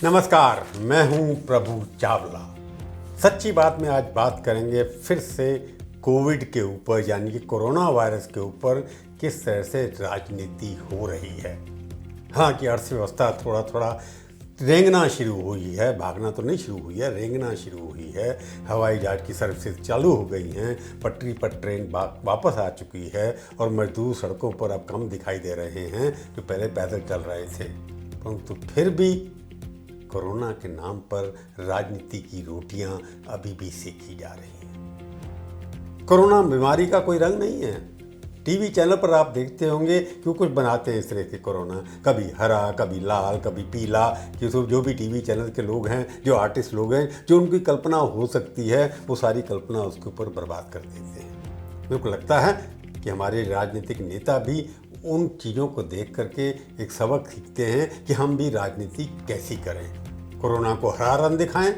नमस्कार, मैं हूं प्रभु चावला। सच्ची बात में आज बात करेंगे फिर से कोविड के ऊपर, यानी कि कोरोना वायरस के ऊपर किस तरह से राजनीति हो रही है। हालांकि अर्थव्यवस्था थोड़ा थोड़ा रेंगना शुरू हुई है, भागना तो नहीं शुरू हुई है, रेंगना शुरू हुई है। हवाई जहाज की सर्विसेज चालू हो गई हैं, पटरी पर ट्रेन वापस आ चुकी है और मजदूर सड़कों पर अब कम दिखाई दे रहे हैं जो पहले पैदल चल रहे थे। परंतु फिर भी कोरोना के नाम पर राजनीति की रोटियां अभी भी सेकी जा रही हैं। कोरोना बीमारी का कोई रंग नहीं है। टीवी चैनल पर आप देखते होंगे कि कुछ बनाते हैं इस तरह के कोरोना, कभी हरा, कभी लाल, कभी पीला, कि जो भी टीवी चैनल के लोग हैं, जो आर्टिस्ट लोग हैं, जो उनकी कल्पना हो सकती है वो सारी कल्पना उसके ऊपर बर्बाद कर देते हैं। मेरे को लगता है कि हमारे राजनीतिक नेता भी उन चीज़ों को देख करके एक सबक सीखते हैं कि हम भी राजनीति कैसी करें। कोरोना को हरा रंग दिखाएं,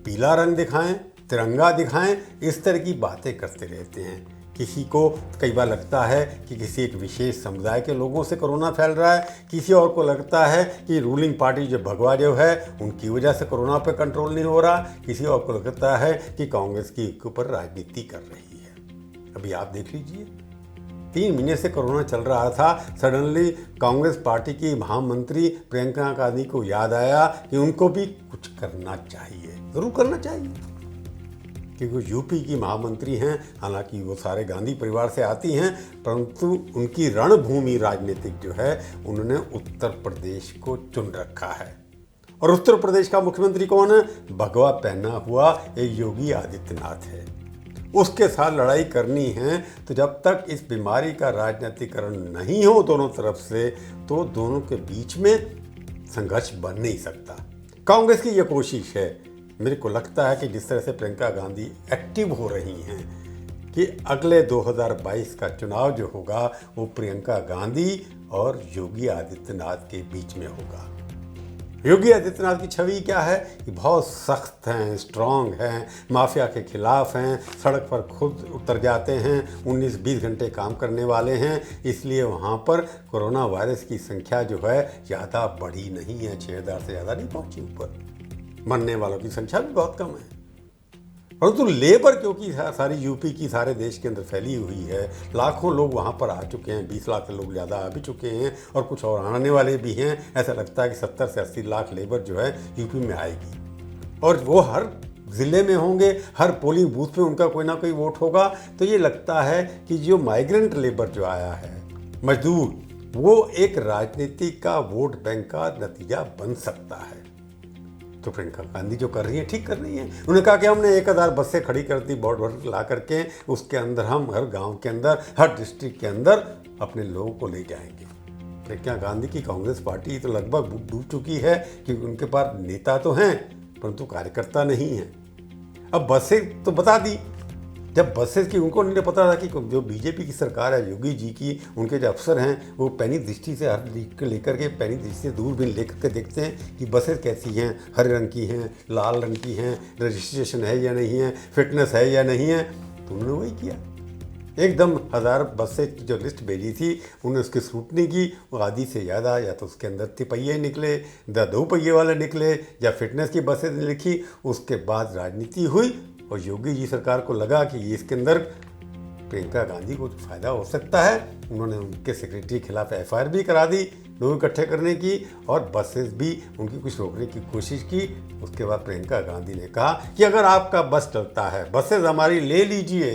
पीला रंग दिखाएं, तिरंगा दिखाएं, इस तरह की बातें करते रहते हैं। किसी को कई बार लगता है कि किसी एक विशेष समुदाय के लोगों से कोरोना फैल रहा है, किसी और को लगता है कि रूलिंग पार्टी जो भगवा जो है उनकी वजह से कोरोना पर कंट्रोल नहीं हो रहा, किसी और को लगता है कि कांग्रेस की ऊपर राजनीति कर रही है। अभी आप देख लीजिए, 3 महीने से कोरोना चल रहा था, सडनली कांग्रेस पार्टी की महामंत्री प्रियंका गांधी को याद आया कि उनको भी कुछ करना चाहिए, ज़रूर करना चाहिए, क्योंकि यूपी की महामंत्री हैं। हालांकि वो सारे गांधी परिवार से आती हैं, परंतु उनकी रणभूमि राजनीतिक जो है, उन्होंने उत्तर प्रदेश को चुन रखा है। और उत्तर प्रदेश का मुख्यमंत्री कौन है? भगवा पहना हुआ एक योगी आदित्यनाथ है। उसके साथ लड़ाई करनी है तो जब तक इस बीमारी का राजनीतिकरण नहीं हो दोनों तरफ से, तो दोनों के बीच में संघर्ष बन नहीं सकता। कांग्रेस की यह कोशिश है, मेरे को लगता है कि जिस तरह से प्रियंका गांधी एक्टिव हो रही हैं, कि अगले 2022 का चुनाव जो होगा वो प्रियंका गांधी और योगी आदित्यनाथ के बीच में होगा। योगी आदित्यनाथ की छवि क्या है कि बहुत सख्त हैं, स्ट्रांग हैं, माफिया के खिलाफ हैं, सड़क पर खुद उतर जाते हैं, 19-20 घंटे काम करने वाले हैं। इसलिए वहाँ पर कोरोना वायरस की संख्या जो है ज़्यादा बढ़ी नहीं है, 6,000 से ज़्यादा नहीं पहुँची ऊपर। मरने वालों की संख्या भी बहुत कम है। परंतु लेबर क्योंकि सारी यूपी की सारे देश के अंदर फैली हुई है, लाखों लोग वहाँ पर आ चुके हैं, 20 लाख लोग ज़्यादा आ भी चुके हैं और कुछ और आने वाले भी हैं। ऐसा लगता है कि 70 से 80 लाख लेबर जो है यूपी में आएगी और वो हर ज़िले में होंगे, हर पोलिंग बूथ पे उनका कोई ना कोई वोट होगा। तो ये लगता है कि जो माइग्रेंट लेबर जो आया है, मजदूर, वो एक राजनीति का वोट बैंक का नतीजा बन सकता है। तो प्रियंका गांधी जो कर रही है ठीक कर रही है। उन्होंने कहा कि हमने 1000 बसें खड़ी कर दी बोर्ड भर ला करके, उसके अंदर हम हर गांव के अंदर, हर डिस्ट्रिक्ट के अंदर अपने लोगों को ले जाएंगे। प्रियंका गांधी की कांग्रेस पार्टी तो लगभग डूब चुकी है, क्योंकि उनके पास नेता तो हैं परंतु कार्यकर्ता नहीं है। अब बसें तो बता दी, जब बसेस की उनको नहीं पता था कि जो बीजेपी की सरकार है, योगी जी की, उनके जो अफसर हैं वो पैनी दृष्टि से हर लेकर के पैनी दृष्टि से दूरबीन लेकर के देखते हैं कि बसेस कैसी हैं, हरे रंग की हैं, लाल रंग की हैं, रजिस्ट्रेशन है या नहीं है, फिटनेस है या नहीं है। तो उन्होंने वही किया, एकदम 1000 बसें की जो लिस्ट भेजी थी उन्होंने उसकी स्क्रूटनी की। वो आधी से ज़्यादा या तो उसके अंदर तिपहिए निकले, या 2 पहिए वाले निकले, या फिटनेस की बसें लिखी। उसके बाद राजनीति हुई और योगी जी सरकार को लगा कि ये इसके अंदर प्रियंका गांधी को फ़ायदा हो सकता है। उन्होंने उनके सेक्रेटरी के खिलाफ FIR भी करा दी, लोग इकट्ठे करने की, और बसेस भी उनकी कुछ रोकने की कोशिश की। उसके बाद प्रियंका गांधी ने कहा कि अगर आपका बस चलता है, बसेस हमारी ले लीजिए,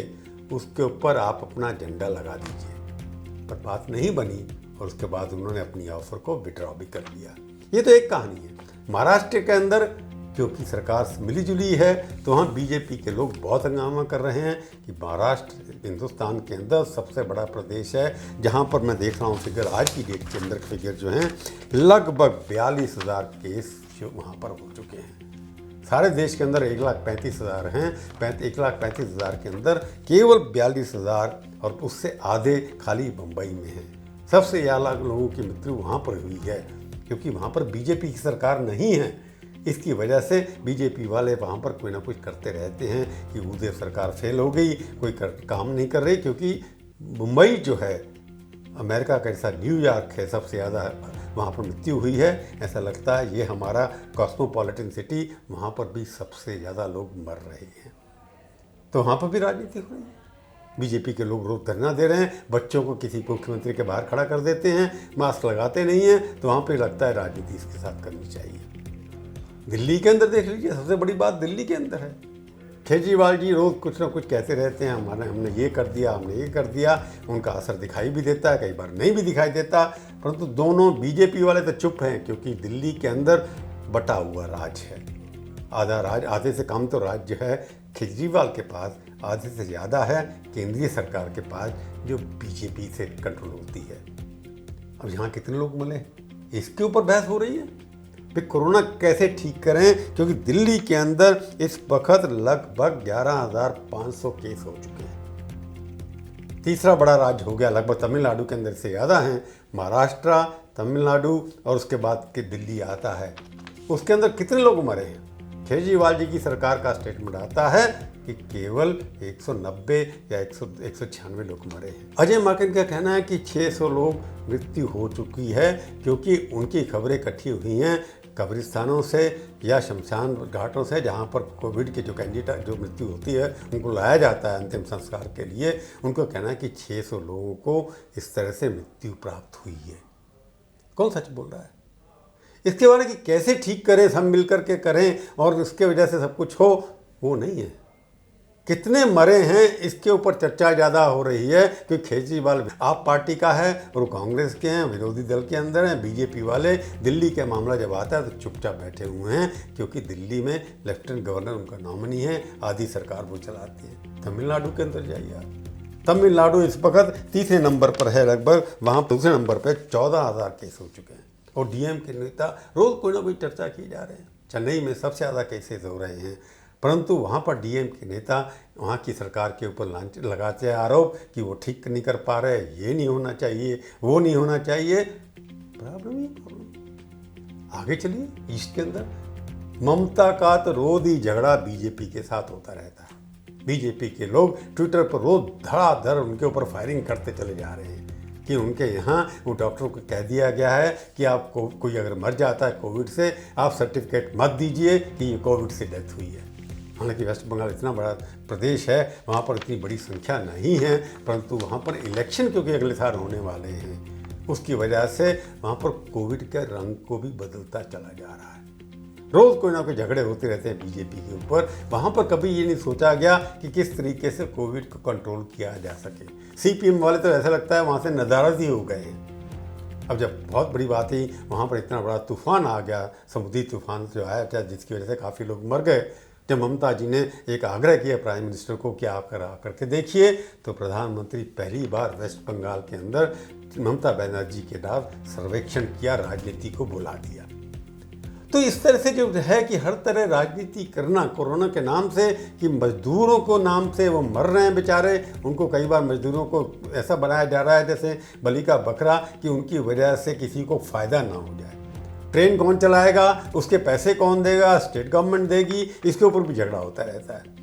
उसके ऊपर आप अपना झंडा लगा दीजिए। पर बात नहीं बनी और उसके बाद उन्होंने अपनी ऑफर को विड्रॉ भी कर लिया। ये तो एक कहानी है। महाराष्ट्र के अंदर क्योंकि सरकार मिली जुली है, तो वहाँ बीजेपी के लोग बहुत हंगामा कर रहे हैं कि महाराष्ट्र हिंदुस्तान के अंदर सबसे बड़ा प्रदेश है, जहाँ पर मैं देख रहा हूँ फिगर, आज की डेट के अंदर फिगर जो हैं, लगभग 42,000 केस जो वहाँ पर हो चुके हैं। सारे देश के अंदर 1,35,000 हैं, 1,35,000 के अंदर केवल 42,000 और उससे आधे खाली मुंबई में हैं। सबसे ज़्यादा लोगों की मृत्यु वहाँ पर हुई है, क्योंकि वहाँ पर बीजेपी की सरकार नहीं है। इसकी वजह से बीजेपी वाले वहाँ पर कोई ना कुछ करते रहते हैं कि उधर सरकार फेल हो गई, कोई काम नहीं कर रही। क्योंकि मुंबई जो है अमेरिका का ऐसा न्यूयॉर्क है, सबसे ज़्यादा वहाँ पर मृत्यु हुई है। ऐसा लगता है ये हमारा कॉस्मोपॉलिटन सिटी, वहाँ पर भी सबसे ज़्यादा लोग मर रहे हैं। तो वहाँ पर भी राजनीति हो रही है। बीजेपी के लोग रोज धरना दे रहे हैं, बच्चों को किसी मुख्यमंत्री के बाहर खड़ा कर देते हैं, मास्क लगाते नहीं हैं, तो वहाँ पे लगता है राजनीति इसके साथ करनी चाहिए। दिल्ली के अंदर देख लीजिए, सबसे बड़ी बात दिल्ली के अंदर है। केजरीवाल जी रोज कुछ ना कुछ कहते रहते हैं, हमने ये कर दिया, हमने ये कर दिया। उनका असर दिखाई भी देता है, कई बार नहीं भी दिखाई देता। परंतु दोनों बीजेपी वाले तो चुप हैं, क्योंकि दिल्ली के अंदर बटा हुआ राज है। आधा राज, आधे से कम तो राज्य है केजरीवाल के पास, आधे से ज़्यादा है केंद्रीय सरकार के पास, जो बीजेपी से कंट्रोल होती है। अब यहाँ कितने लोग मिले, इसके ऊपर बहस हो रही है। फिर कोरोना कैसे ठीक करें, क्योंकि दिल्ली के अंदर इस वक्त लगभग 11,500 केस हो चुके हैं। तीसरा बड़ा राज्य हो गया, लगभग तमिलनाडु के अंदर से ज़्यादा हैं। महाराष्ट्र, तमिलनाडु और उसके बाद के दिल्ली आता है। उसके अंदर कितने लोग मरे हैं? केजरीवाल जी की सरकार का स्टेटमेंट आता है कि केवल 190 या 196 लोग मरे हैं। अजय माकन का कहना है कि 600 लोग मृत्यु हो चुकी है, क्योंकि उनकी खबरें इकट्ठी हुई हैं कब्रिस्तानों से या शमशान घाटों से, जहां पर कोविड के जो कैंडिडेट जो मृत्यु होती है उनको लाया जाता है अंतिम संस्कार के लिए। उनको कहना है कि 600 लोगों को इस तरह से मृत्यु प्राप्त हुई है। कौन सच बोल रहा है? इसके बारे में कि कैसे ठीक करें, सब मिलकर के करें और उसके वजह से सब कुछ हो, वो नहीं है। कितने मरे हैं इसके ऊपर चर्चा ज़्यादा हो रही है, क्योंकि केजरीवाल आप पार्टी का है और वो कांग्रेस के हैं, विरोधी दल के अंदर हैं। बीजेपी वाले दिल्ली का मामला जब आता है तो चुपचाप बैठे हुए हैं, क्योंकि दिल्ली में लेफ्टिनेंट गवर्नर उनका नॉमिनी है, आधी सरकार वो चलाती है। तमिलनाडु के अंदर जाइए आप, तमिलनाडु इस वक्त तीसरे नंबर पर है, लगभग वहाँ दूसरे नंबर पर 14,000 केस हो चुके हैं और डीएम के नेता रोज कोई ना कोई चर्चा किए जा रहे हैं। चेन्नई में सबसे ज़्यादा केसेस हो रहे हैं, परंतु वहाँ पर डीएम के नेता वहाँ की सरकार के ऊपर लगाते हैं आरोप कि वो ठीक नहीं कर पा रहे, ये नहीं होना चाहिए, वो नहीं होना चाहिए। प्रॉब्लम ही प्रॉब्लम। आगे चलिए, ईस्ट के अंदर ममता का तो रोज ही झगड़ा बीजेपी के साथ होता रहता है। बीजेपी के लोग ट्विटर पर रोज धड़ाधड़ उनके ऊपर फायरिंग करते चले जा रहे हैं कि उनके यहाँ वो डॉक्टरों को कह दिया गया है कि आपको कोई अगर मर जाता है कोविड से, आप सर्टिफिकेट मत दीजिए कि ये कोविड से डेथ हुई है। हालांकि वेस्ट बंगाल इतना बड़ा प्रदेश है, वहाँ पर इतनी बड़ी संख्या नहीं है, परंतु वहाँ पर इलेक्शन क्योंकि अगले साल होने वाले हैं, उसकी वजह से वहाँ पर कोविड के रंग को भी बदलता चला जा रहा है। रोज़ कोई ना कोई झगड़े होते रहते हैं बीजेपी के ऊपर। वहाँ पर कभी ये नहीं सोचा गया कि किस तरीके से कोविड को कंट्रोल किया जा सके। सीपीएम वाले तो ऐसा लगता है वहाँ से नदारद ही हो गए हैं। अब जब बहुत बड़ी बात ही वहाँ पर इतना बड़ा तूफान आ गया, समुद्री तूफान जो आया था, जिसकी वजह से काफ़ी लोग मर गए, जब ममता जी ने एक आग्रह किया प्राइम मिनिस्टर को कि आप करके देखिए, तो प्रधानमंत्री पहली बार वेस्ट बंगाल के अंदर ममता बनर्जी के नाम सर्वेक्षण किया, राजनीति को बुला दिया। तो इस तरह से जो है कि हर तरह राजनीति करना कोरोना के नाम से, कि मजदूरों को नाम से वो मर रहे हैं बेचारे, उनको कई बार मजदूरों को ऐसा बनाया जा रहा है जैसे बलि का बकरा, कि उनकी वजह से किसी को फ़ायदा ना हो जाए। ट्रेन कौन चलाएगा, उसके पैसे कौन देगा, स्टेट गवर्नमेंट देगी, इसके ऊपर भी झगड़ा होता रहता है।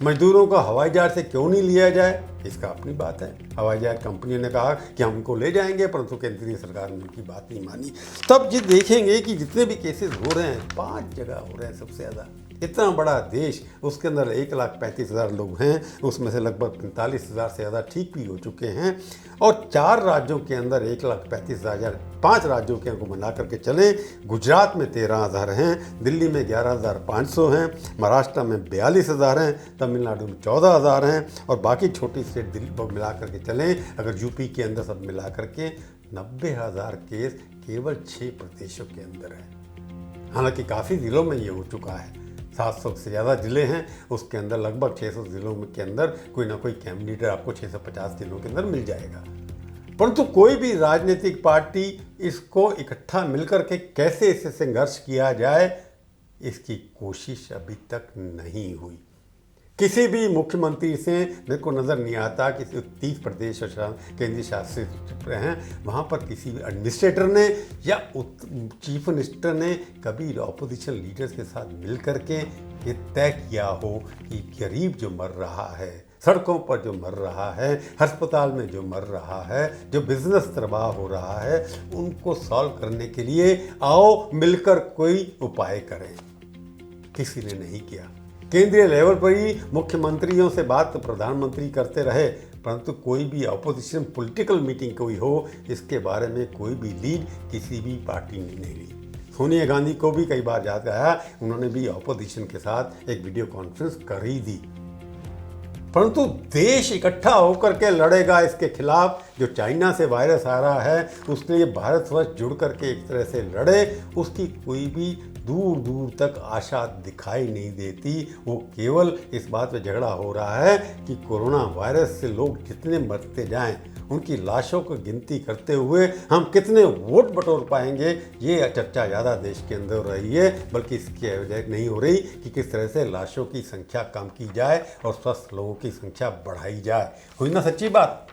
मजदूरों को हवाई जहाज से क्यों नहीं लिया जाए, इसका अपनी बात है। हवाई जहाज कंपनी ने कहा कि हम उनको ले जाएंगे, परंतु केंद्रीय सरकार ने उनकी बात नहीं मानी। तब ये देखेंगे कि जितने भी केसेस हो रहे हैं 5 जगह हो रहे हैं सबसे ज़्यादा। इतना बड़ा देश, उसके अंदर 1,35,000 लोग हैं, उसमें से लगभग 45,000 से ज़्यादा ठीक भी हो चुके हैं। और 4 राज्यों के अंदर 1,35,000, 5 राज्यों के को मिला करके चलें, गुजरात में 13,000 हैं, दिल्ली में 11,500 हैं, महाराष्ट्र में 42,000 हैं, तमिलनाडु में 14,000 हैं, और बाकी छोटी स्टेट दिल्ली को मिला करके चलें, अगर यूपी के अंदर सब मिला करके 90,000 केस केवल 6 प्रदेशों के अंदर है। हालांकि काफ़ी ज़िलों में ये हो चुका है, 700 से ज़्यादा ज़िले हैं, उसके अंदर लगभग 600 ज़िलों के अंदर कोई ना कोई कैंडिडेट आपको 650 ज़िलों के अंदर मिल जाएगा। परंतु कोई भी राजनीतिक पार्टी इसको इकट्ठा मिलकर के कैसे इससे संघर्ष किया जाए, इसकी कोशिश अभी तक नहीं हुई। किसी भी मुख्यमंत्री से मेरे को नज़र नहीं आता कि 30 प्रदेश और केंद्रीय शासित हैं, वहाँ पर किसी भी एडमिनिस्ट्रेटर ने या चीफ मिनिस्टर ने कभी ऑपोजिशन लीडर्स के साथ मिल कर के ये तय किया हो कि गरीब जो मर रहा है, सड़कों पर जो मर रहा है, अस्पताल में जो मर रहा है, जो बिजनेस तबाह हो रहा है, उनको सॉल्व करने के लिए आओ मिलकर कोई उपाय करें। किसी ने नहीं किया। केंद्रीय लेवल पर ही मुख्यमंत्रियों से बात प्रधानमंत्री करते रहे, परंतु कोई भी अपोजिशन पॉलिटिकल मीटिंग कोई हो, इसके बारे में कोई भी लीड किसी भी पार्टी ने नहीं ली। सोनिया गांधी को भी कई बार याद आया, उन्होंने भी अपोजिशन के साथ एक वीडियो कॉन्फ्रेंस कर ही दी, परंतु देश इकट्ठा होकर के लड़ेगा इसके खिलाफ। जो चाइना से वायरस आ रहा है उसके लिए भारतवर्ष जुड़ करके एक तरह से लड़े, उसकी कोई भी दूर दूर तक आशा दिखाई नहीं देती। वो केवल इस बात पे झगड़ा हो रहा है कि कोरोना वायरस से लोग जितने मरते जाएं, उनकी लाशों को गिनती करते हुए हम कितने वोट बटोर पाएंगे, ये चर्चा ज़्यादा देश के अंदर हो रही है, बल्कि इसकी वजह नहीं हो रही कि किस तरह से लाशों की संख्या कम की जाए और स्वस्थ लोगों की संख्या बढ़ाई जाए। हुई ना सच्ची बात।